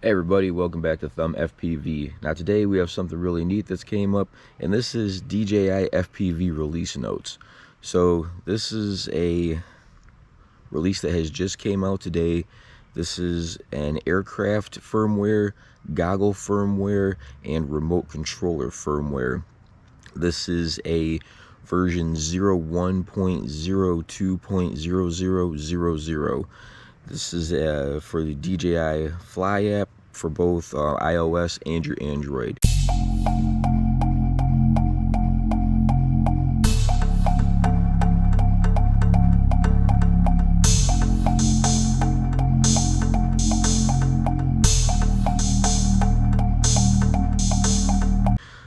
Hey everybody, welcome back to Thumb FPV. Now today we have something really neat that's came up, and this is DJI FPV release notes. So this is a release that has just came out today. This is an aircraft firmware, goggle firmware, and remote controller firmware. This is a version 01.02.0000. This is for the DJI Fly App for both iOS and your Android.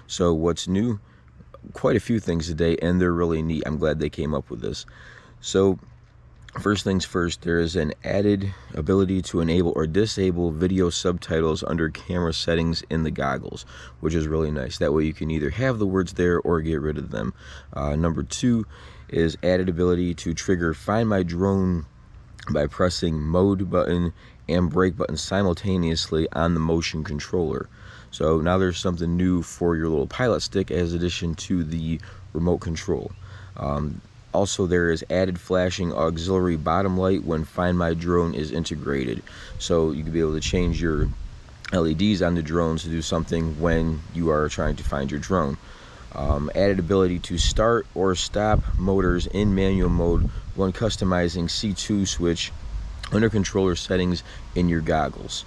So what's new? Quite a few things today, and they're really neat. I'm glad they came up with this. So first things first, there is an added ability to enable or disable video subtitles under camera settings in the goggles, which is really nice. That way you can either have the words there or get rid of them. Number two is added ability to trigger Find My Drone by pressing mode button and brake button simultaneously on the motion controller. So now there's something new for your little pilot stick as addition to the remote control. Also, there is added flashing auxiliary bottom light when Find My Drone is integrated. So you can be able to change your LEDs on the drones to do something when you are trying to find your drone. Added ability to start or stop motors in manual mode when customizing C2 switch under controller settings in your goggles.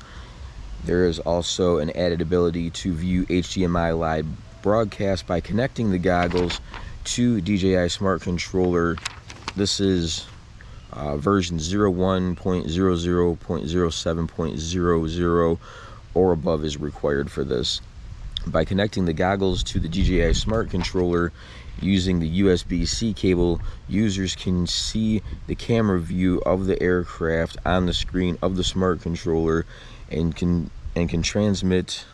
There is also an added ability to view HDMI live broadcast by connecting the goggles to DJI Smart Controller. This is version 01.00.07.00 or above is required for this. By connecting the goggles to the DJI Smart Controller using the USB-C cable, users can see the camera view of the aircraft on the screen of the Smart Controller and can transmit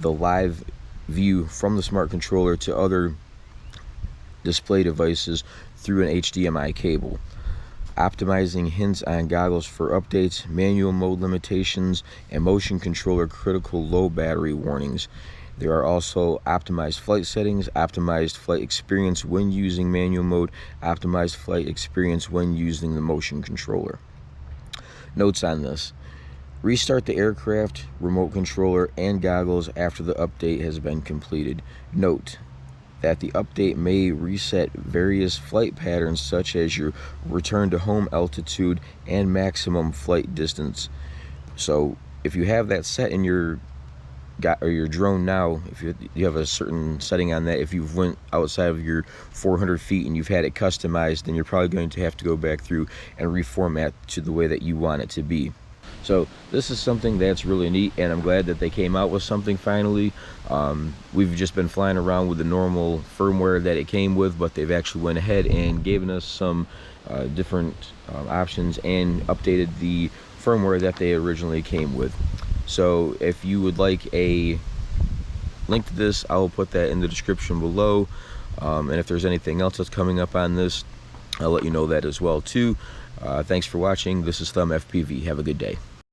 the live view from the Smart Controller to other display devices through an HDMI cable. Optimizing hints on goggles for updates, manual mode limitations, and motion controller critical low battery warnings. There are also optimized flight settings, optimized flight experience when using manual mode, optimized flight experience when using the motion controller. Notes on this: restart the aircraft, remote controller, and goggles after the update has been completed. Note that the update may reset various flight patterns such as your return to home altitude and maximum flight distance. So if you have that set in your drone now, if you have a certain setting on that, if you've went outside of your 400 feet and you've had it customized, then you're probably going to have to go back through and reformat to the way that you want it to be. So this is something that's really neat, and I'm glad that they came out with something finally. We've just been flying around with the normal firmware that it came with, but they've actually went ahead and given us some different options and updated the firmware that they originally came with. So if you would like a link to this, I will put that in the description below. And if there's anything else that's coming up on this, I'll let you know that as well too. Thanks for watching. This is Thumb FPV. Have a good day.